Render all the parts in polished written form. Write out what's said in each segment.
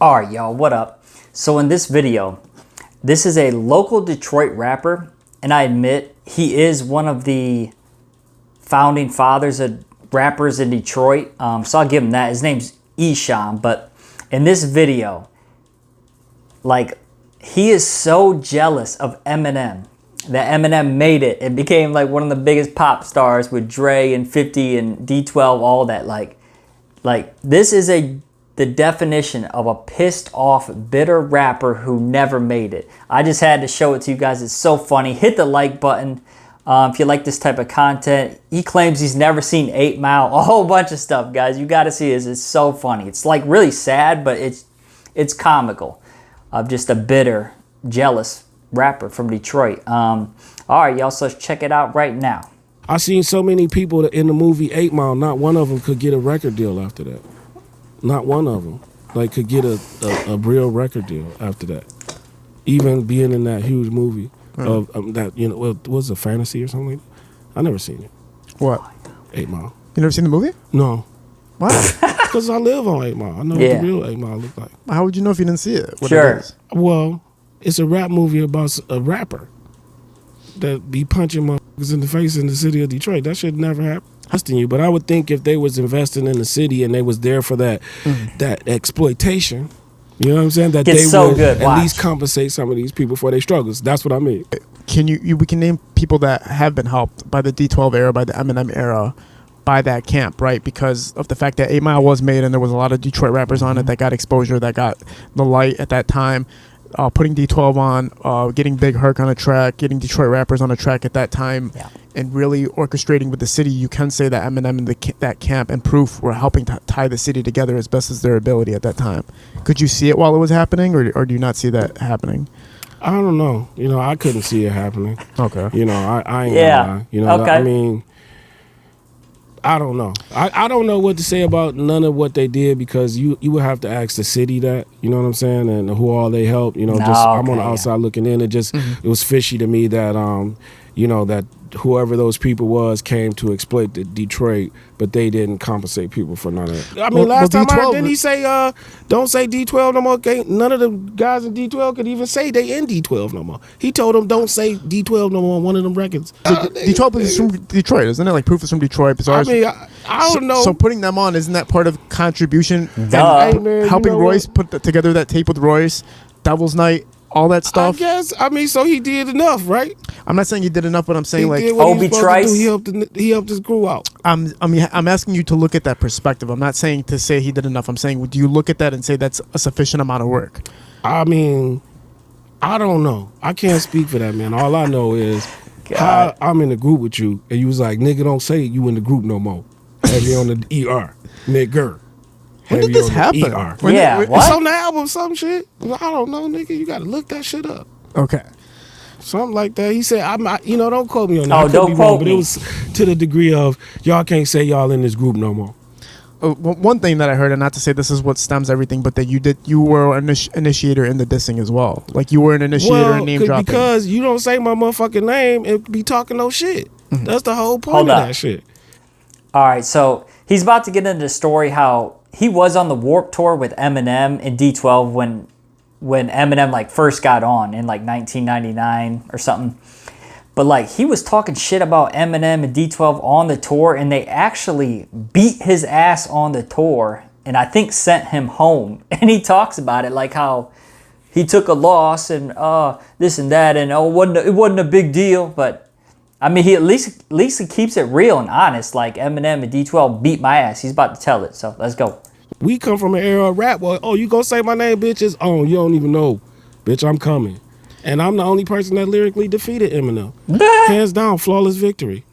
All right, y'all, what up? So in this video, this is a local Detroit rapper, and I admit he is one of the founding fathers of rappers in Detroit. So I'll give him that. His name's Esham, but in this video, like, he is so jealous of Eminem that Eminem made it and became like one of the biggest pop stars with Dre and 50 and D12, all that. Like this is the definition of a pissed off, bitter rapper who never made it. I just had to show it to you guys. It's so funny. Hit the like button if you like this type of content. He claims he's never seen 8 Mile, a whole bunch of stuff, guys. You got to see this. It's so funny. It's like really sad, but it's comical of just a bitter, jealous rapper from Detroit. All right, y'all, so let's check it out right now. I seen so many people in the movie 8 Mile, not one of them could get a record deal after that. Not one of them like could get a real record deal after that. Even being in that huge movie of that, you know, what was a fantasy or something like that? I never seen it. What? 8 Mile. You never seen the movie? No. What? Because I live on 8 Mile. I know what the real 8 Mile look like. How would you know if you didn't see it? What Sure. It is? Well, it's a rap movie about a rapper that be punching motherfuckers in the face in the city of Detroit. That should never happen. You, but I would think if they was investing in the city and they was there for that that exploitation, you know what I'm saying, that Gets they so would good. at Watch. least compensate some of these people for their struggles. That's what I mean. We can name people that have been helped by the D12 era, by the Eminem era, by that camp, right? Because of the fact that 8 Mile was made and there was a lot of Detroit rappers on it that got exposure, that got the light at that time. Putting D12 on, getting Big Herc on a track, getting Detroit rappers on a track at that time, and really orchestrating with the city. You can say that Eminem and that camp and Proof were helping to tie the city together as best as their ability at that time. Could you see it while it was happening, or do you not see that happening? I don't know. You know, I couldn't see it happening. Okay. You know, I ain't gonna lie. You know, Okay. I mean, I don't know. I don't know what to say about none of what they did, because you would have to ask the city that, you know what I'm saying, and who all they helped. You know, I'm on the outside looking in. It just it was fishy to me that you know, that whoever those people was came to exploit the Detroit, but they didn't compensate people for none of it. I mean, last time I heard, didn't he say, don't say D12 no more? None of the guys in D12 could even say they in D12 no more. He told them, don't say D12 no more on one of them records. D12 is from Detroit, isn't it? Like Proof is from Detroit. I mean, I don't know. So putting them on, isn't that part of contribution? Duh. And helping Royce put together that tape with Royce, Devil's Night, all that stuff. I guess. I mean, so he did enough, right? I'm not saying he did enough, but I'm saying, He like, did what Obi he was supposed Trice. to do. He helped his crew out. I'm asking you to look at that perspective. I'm not saying to say he did enough. I'm saying, do you look at that and say that's a sufficient amount of work? I mean, I don't know. I can't speak for that, man. All I know is how I'm in the group with you, and you was like, nigga, don't say you in the group no more. Have you on the ER, nigger. When did this happen? It's on the album, some shit. I don't know, nigga. You got to look that shit up. Okay. Something like that. He said, you know, don't quote me on that. Oh, I could don't be quote wrong, but me. it was to the degree of y'all can't say y'all in this group no more. One thing that I heard, and not to say this is what stems everything, but that you were an initiator in the dissing as well. Like, you were an initiator in name dropping. Because you don't say my motherfucking name and be talking no shit. That's the whole point Hold of up. that shit. All right, so he's about to get into the story how he was on the Warped Tour with Eminem and D12 when Eminem like first got on in like 1999 or something. But like, he was talking shit about Eminem and D12 on the tour, and they actually beat his ass on the tour and I think sent him home. And he talks about it like how he took a loss and this and that, and it wasn't a big deal. But I mean, he at least he keeps it real and honest. Like, Eminem and D12 beat my ass. He's about to tell it. So let's go. We come from an era of rap. Well, you gonna say my name, bitches? Oh, you don't even know, bitch. I'm coming, and I'm the only person that lyrically defeated Eminem, hands down, flawless victory.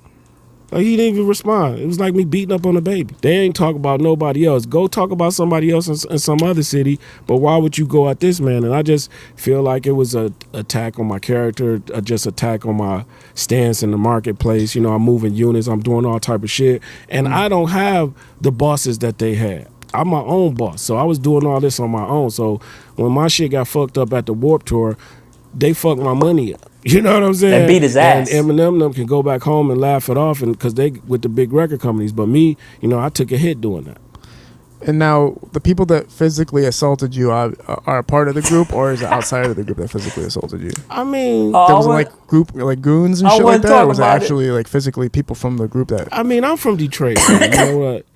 Like, he didn't even respond. It was like me beating up on a baby. They ain't talk about nobody else. Go talk about somebody else in some other city. But why would you go at this man? And I just feel like it was a attack on my character, just attack on my stance in the marketplace. You know, I'm moving units. I'm doing all type of shit. And I don't have the bosses that they had. I'm my own boss. So I was doing all this on my own. So when my shit got fucked up at the Warped Tour, they fucked my money up. You know what I'm saying? They beat his ass. And Eminem them can go back home and laugh it off, and because they with the big record companies. But me, you know, I took a hit doing that. And now, the people that physically assaulted you are a part of the group, or is it outside of the group that physically assaulted you? I mean, There was like group, like goons and I shit like wouldn't that, talk or was it about actually like physically people from the group that? I mean, I'm from Detroit. Man. You know what?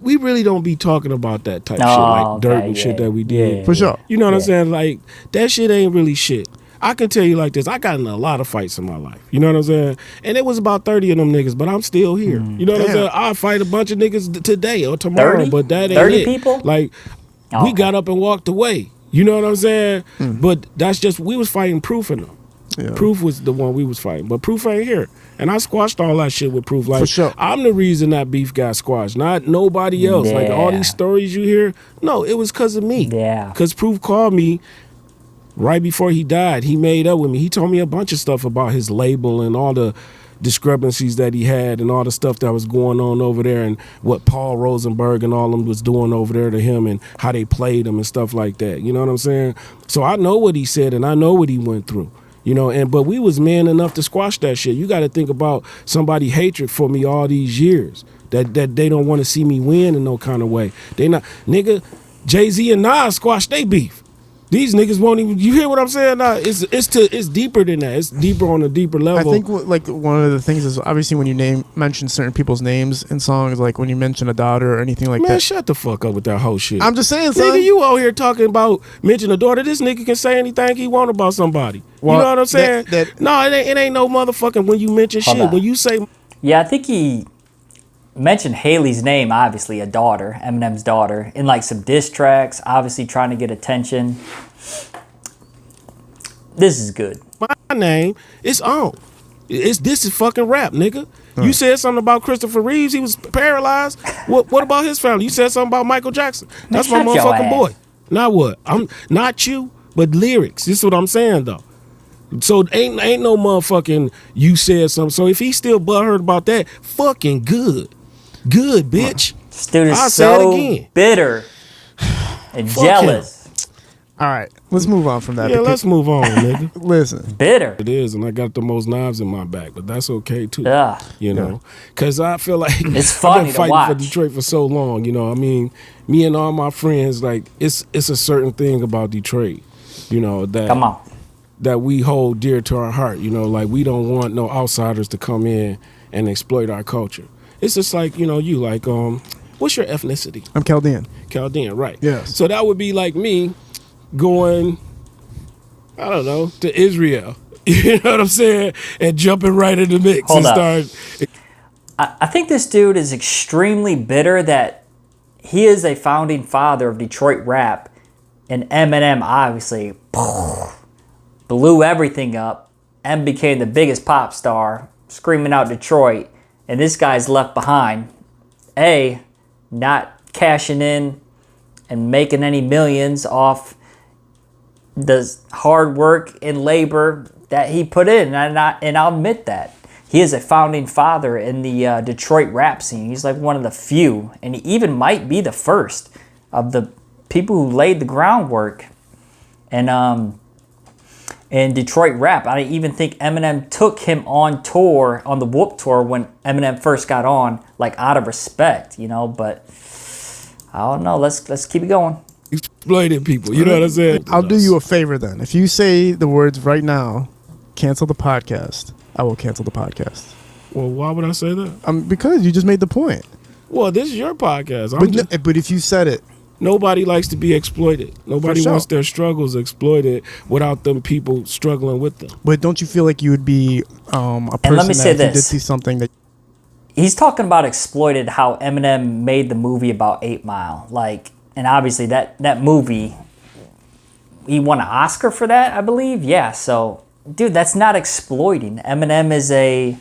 We really don't be talking about that type shit, like dirt and shit that we did. For sure. You know what I'm saying? Like, that shit ain't really shit. I can tell you like this, I got in a lot of fights in my life. You know what I'm saying? And it was about 30 of them niggas, but I'm still here. You know what I'm saying? I'll fight a bunch of niggas today or tomorrow, 30? but that ain't 30 it. people? Like, we got up and walked away. You know what I'm saying? But that's just, we was fighting Proof in them. Yeah. Proof was the one we was fighting, but Proof ain't here. And I squashed all that shit with Proof. Like, For sure. I'm the reason that beef got squashed, not nobody else. Like, all Yeah. these stories you hear, no, it was because of me. Yeah. Because Proof called me right before he died. He made up with me. He told me a bunch of stuff about his label and all the discrepancies that he had and all the stuff that was going on over there and what Paul Rosenberg and all them was doing over there to him and how they played him and stuff like that. You know what I'm saying? So I know what he said and I know what he went through. You know, but we was man enough to squash that shit. You got to think about somebody hatred for me all these years. That they don't want to see me win in no kind of way. They not, nigga, Jay-Z and Nas squashed they beef. These niggas won't even. You hear what I'm saying? Nah, it's deeper than that. It's deeper on a deeper level. I think like one of the things is obviously when you mention certain people's names in songs, like when you mention a daughter or anything like Man, that. shut the fuck up with that whole shit. I'm just saying, son. Nigga, you out here talking about mention a daughter. This nigga can say anything he want about somebody. Well, you know what I'm saying? that- No, it ain't no motherfucking when you mention Hold shit. on. When you say Yeah, I think he mentioned Haley's name, obviously, a daughter, Eminem's daughter, in like some diss tracks, obviously trying to get attention. This is good. my name, it's on. This is fucking rap, nigga. You said something about Christopher Reeves. He was paralyzed. What about his family? You said something about Michael Jackson. That's my shut your motherfucking ass. boy. Now what? I'm not you, but lyrics. This is what I'm saying though. So ain't no motherfucking you said something. So if he's still butthurt about that, fucking good, bitch. This dude is I'll say it so again. bitter and Fuck jealous. All right, let's move on from that. Yeah, because- let's move on, nigga. Listen, Bitter. It is, and I got the most knives in my back, but that's okay too. Yeah. You know, because I feel like It's I've funny been to fighting watch. for Detroit for so long. You know, I mean, me and all my friends, like it's a certain thing about Detroit. You know that Come on. that we hold dear to our heart. You know, like we don't want no outsiders to come in and exploit our culture. It's just like, you know, you like what's your ethnicity? I'm Chaldean. Chaldean, right? Yes. So that would be like me going, I don't know, to Israel. You know what I'm saying? And jumping right in the mix Hold and up. start. I think this dude is extremely bitter that he is a founding father of Detroit rap, and Eminem obviously blew everything up and became the biggest pop star, screaming out Detroit, and this guy's left behind, not cashing in and making any millions off the hard work and labor that he put in, and I'll admit that. He is a founding father in the Detroit rap scene. He's like one of the few, and he even might be the first of the people who laid the groundwork. And in Detroit rap, I even think Eminem took him on tour, on the Whoop tour when Eminem first got on, like out of respect, you know. But I don't know. Let's keep it going. Exploiting people. You know what I'm saying? I'll do you a favor then. If you say the words right now, cancel the podcast, I will cancel the podcast. Well, why would I say that? Because you just made the point. Well, this is your podcast. But if you said it, Nobody likes to be exploited. Nobody For sure. wants their struggles exploited without them people struggling with them. but don't you feel like you would be a person let me that say if you did this. see something that He's talking about exploited, how Eminem made the movie about 8 Mile. Like, and obviously that movie, he won an Oscar for that, I believe. Yeah, so, dude, that's not exploiting. Eminem is a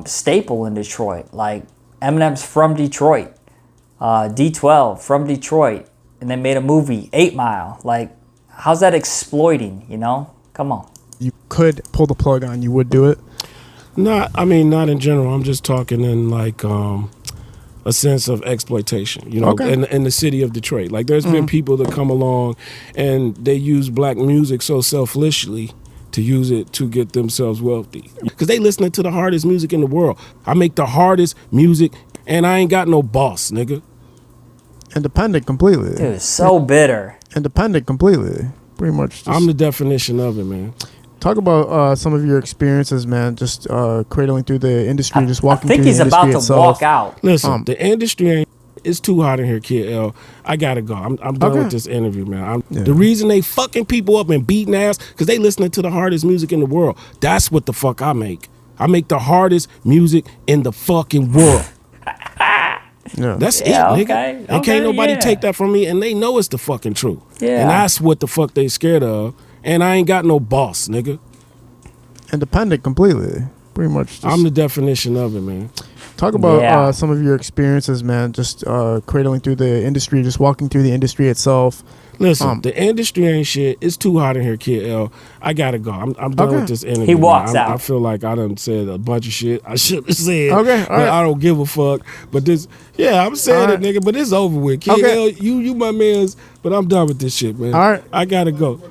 staple in Detroit. Like, Eminem's from Detroit. D12 from Detroit. And they made a movie, 8 Mile. Like, how's that exploiting, you know? Come on. you could pull the plug on, you would do it? Not in general. I'm just talking in like a sense of exploitation, you know, Okay. in the city of Detroit. Like there's been people that come along and they use black music so selfishly to use it to get themselves wealthy. Because they listening to the hardest music in the world. I make the hardest music and I ain't got no boss, nigga. Independent completely. Dude, so bitter. Independent completely. Pretty much. I'm the definition of it, man. Talk about some of your experiences, man. Just cradling through the industry, just walking through the industry I think he's about itself. to walk out. Listen, the industry ain't. It's too hot in here, Kid L. I gotta go. I'm done Okay. with this interview, man. The reason they fucking people up and beating ass because they listening to the hardest music in the world. That's what the fuck I make. I make the hardest music in the fucking world. Yeah. That's Yeah, it, nigga. okay, And can't nobody yeah. take that from me, and they know it's the fucking truth. Yeah. And that's what the fuck they scared of. And I ain't got no boss, nigga. Independent completely. Pretty much. I'm the definition of it, man. Talk about Yeah. some of your experiences, man. Just cradling through the industry, just walking through the industry itself. Listen, the industry ain't shit. It's too hot in here, Kid L. I gotta go. I'm done with this interview. He walks man. out. I feel like I done said a bunch of shit I shouldn't have said. Okay, all but right. I don't give a fuck. But this, yeah, I'm saying All it, nigga. But it's over with, Kid Okay. L. You my man's. But I'm done with this shit, man. All right. I gotta go.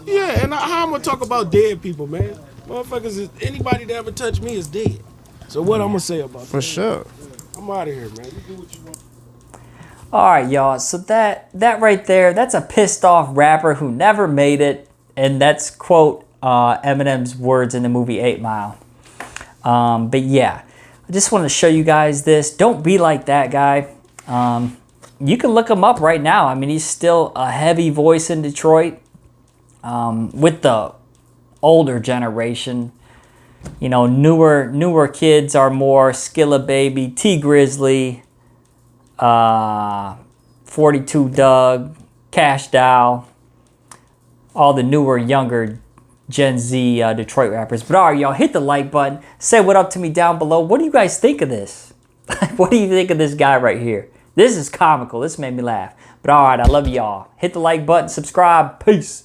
Yeah, and how I'm gonna talk about dead people, man? Motherfuckers, anybody that ever touched me is dead. So what I'm gonna say about For that? sure. I'm out of here, man. You do what you want. All right, y'all. So that right there, that's a pissed off rapper who never made it, and that's quote Eminem's words in the movie 8 Mile. But yeah, I just want to show you guys this. Don't be like that guy. You can look him up right now. I mean, he's still a heavy voice in Detroit with the older generation. You know, newer kids are more Skilla Baby, T Grizzly, 42 Doug, Cash Dow, all the newer, younger Gen Z Detroit rappers. But all right, y'all, hit the like button. Say what up to me down below. What do you guys think of this? What do you think of this guy right here? This is comical. This made me laugh. But all right, I love y'all. Hit the like button, subscribe. Peace.